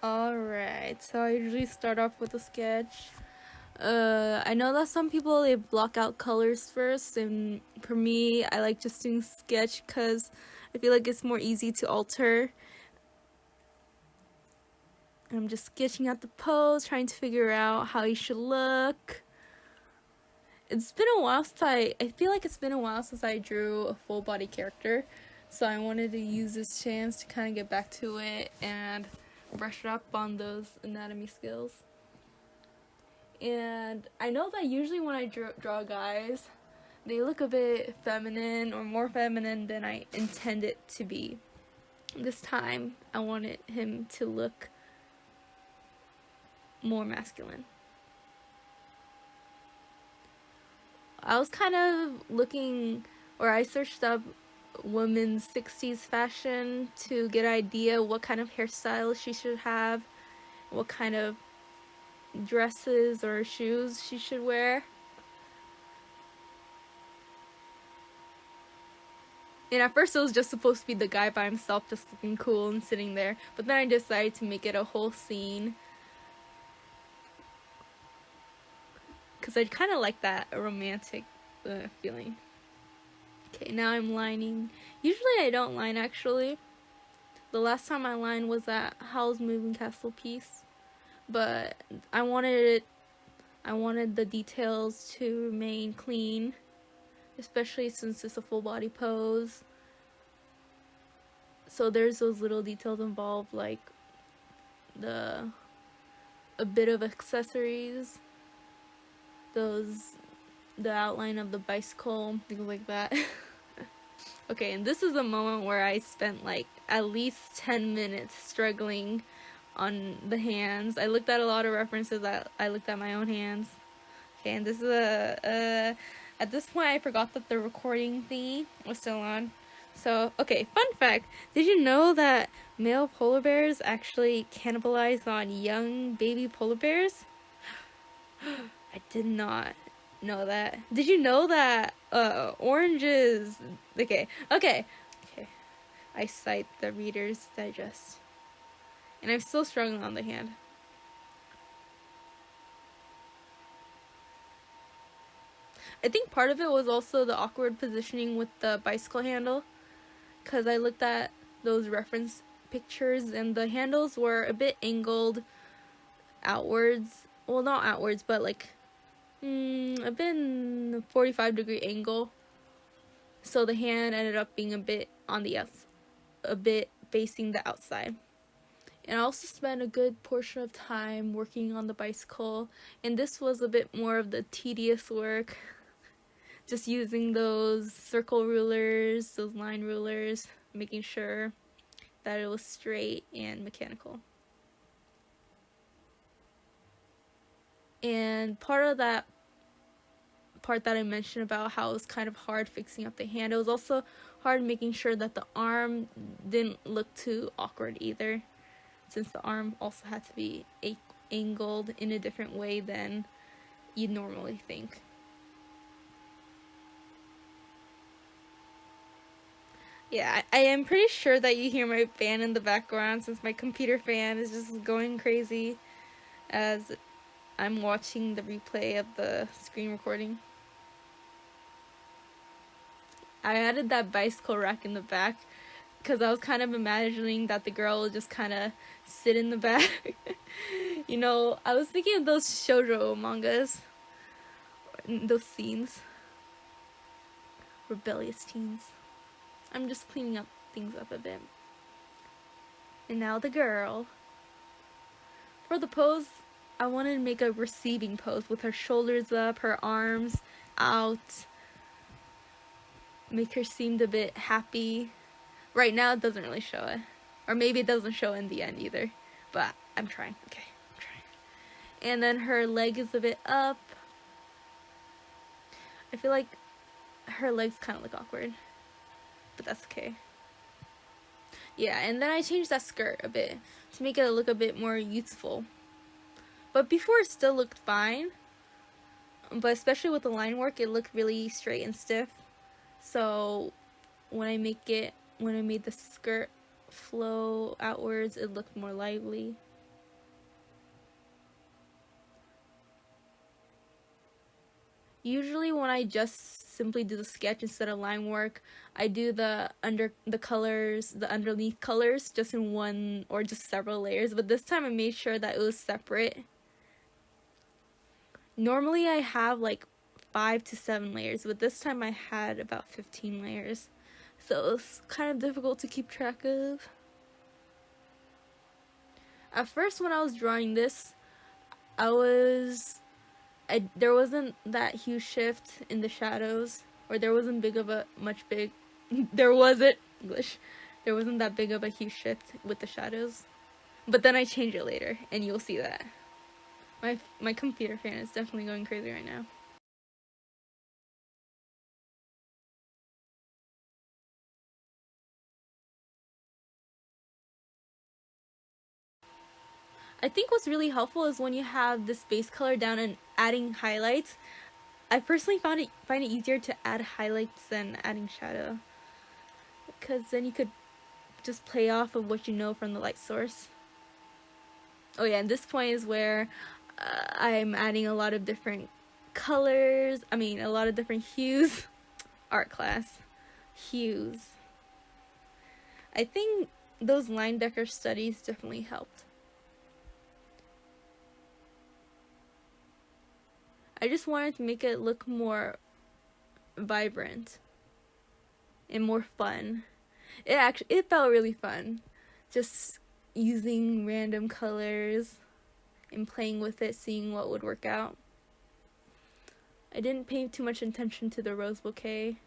Alright, so I usually start off with a sketch. I know that some people, they block out colors first, and for me, I like just doing sketch because I feel like it's more easy to alter. And I'm just sketching out the pose, trying to figure out how he should look. It's been a while since I feel like it's been a while since I drew a full body character, so I wanted to use this chance to kind of get back to it and brush up on those anatomy skills. And I know that usually when I draw guys, they look a bit feminine or more feminine than I intend it to be. This time, I wanted him to look more masculine. I was kind of looking, or I searched up women's 60s fashion to get an idea what kind of hairstyle she should have, what kind of dresses or shoes she should wear. And at first it was just supposed to be the guy by himself just looking cool and sitting there, but then I decided to make it a whole scene because I kind of like that romantic feeling. Okay, now I'm lining. Usually I don't line, actually. The last time I lined was at Howl's Moving Castle piece, but I wanted the details to remain clean, especially since it's a full body pose. So there's those little details involved, like a bit of accessories, the outline of the bicycle, things like that. Okay, and this is a moment where I spent like at least 10 minutes struggling on the hands. I looked at a lot of references. I looked at my own hands. Okay, and this is at this point I forgot that the recording thingy was still on. So, okay, fun fact. Did you know that male polar bears actually cannibalize on young baby polar bears? I did not know that. Did you know that oranges... Okay. I cite the Reader's Digest. And I'm still struggling on the hand. I think part of it was also the awkward positioning with the bicycle handle, because I looked at those reference pictures and the handles were a bit angled outwards. Well, not outwards, but like a bit in a 45-degree angle. So the hand ended up being a bit on the a bit facing the outside. And I also spent a good portion of time working on the bicycle, and this was a bit more of the tedious work. Just using those circle rulers, those line rulers, making sure that it was straight and mechanical. And part of that part that I mentioned about how it was kind of hard fixing up the hand, it was also hard making sure that the arm didn't look too awkward either, since the arm also had to be angled in a different way than you'd normally think. Yeah, I am pretty sure that you hear my fan in the background, since my computer fan is just going crazy as I'm watching the replay of the screen recording. I added that bicycle rack in the back because I was kind of imagining that the girl would just kind of sit in the back. You know, I was thinking of those shoujo mangas, those scenes. Rebellious teens. I'm just cleaning up things up a bit. And now the girl. For the pose, I wanted to make a receiving pose with her shoulders up, her arms out. Make her seem a bit happy. Right now it doesn't really show it. Or maybe it doesn't show in the end either. But I'm trying. Okay, I'm trying. And then her leg is a bit up. I feel like her legs kind of look awkward. But that's okay. Yeah, and then I changed that skirt a bit to make it look a bit more youthful. But before it still looked fine. But especially with the line work, it looked really straight and stiff. So when I made the skirt flow outwards, it looked more lively. Usually when I just simply do the sketch instead of line work, I do the underneath colors just in one or just several layers, but this time I made sure that it was separate. Normally I have like 5 to 7 layers, but this time I had about 15 layers. So it was kind of difficult to keep track of. At first when I was drawing this, there wasn't that huge shift in the shadows, or there wasn't there wasn't that big of a huge shift with the shadows. But then I changed it later, and you'll see that. My computer fan is definitely going crazy right now. I think what's really helpful is when you have this base color down and adding highlights. I personally find it easier to add highlights than adding shadow, because then you could just play off of what you know from the light source. Oh yeah, and this point is where I'm adding a lot of different colors. I mean, a lot of different hues. Art class. Hues. I think those line decker studies definitely helped. I just wanted to make it look more vibrant and more fun. It felt really fun, just using random colors and playing with it, seeing what would work out. I didn't pay too much attention to the rose bouquet,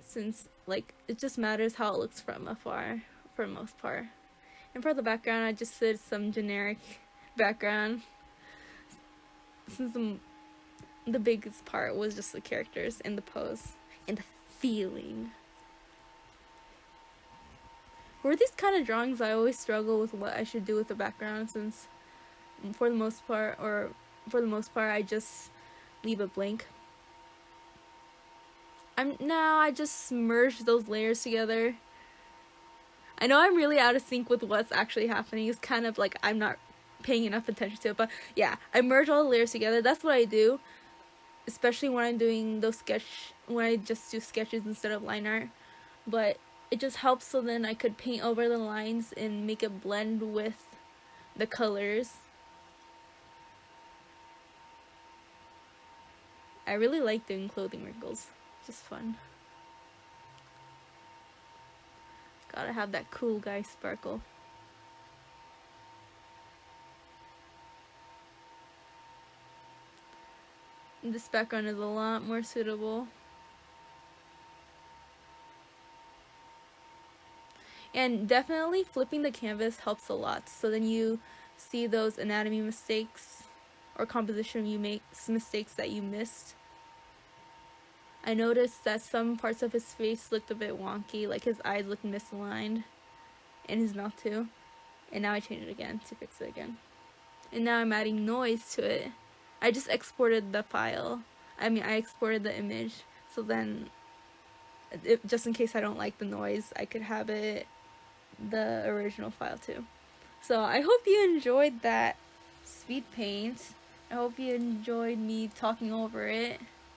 since like it just matters how it looks from afar for the most part. And for the background, I just did some generic background, since the biggest part was just the characters and the pose and the feeling. For these kind of drawings, I always struggle with what I should do with the background, since for the most part I just leave it blank. I just merge those layers together. I know I'm really out of sync with what's actually happening. It's kind of like I'm not paying enough attention to it, but yeah, I merge all the layers together. That's what I do, especially when I'm doing when I just do sketches instead of line art. But it just helps, so then I could paint over the lines and make it blend with the colors. I really like doing clothing wrinkles. It's just fun. Gotta have that cool guy sparkle. This background is a lot more suitable. And definitely flipping the canvas helps a lot, so then you see those anatomy mistakes or composition mistakes that you missed. I noticed that some parts of his face looked a bit wonky, like his eyes looked misaligned, and his mouth too. And now I changed it again to fix it again. And now I'm adding noise to it. I just exported the file. I exported the image, so then just in case I don't like the noise, I could have it the original file too. So I hope you enjoyed that Speedpaint. I hope you enjoyed me talking over it.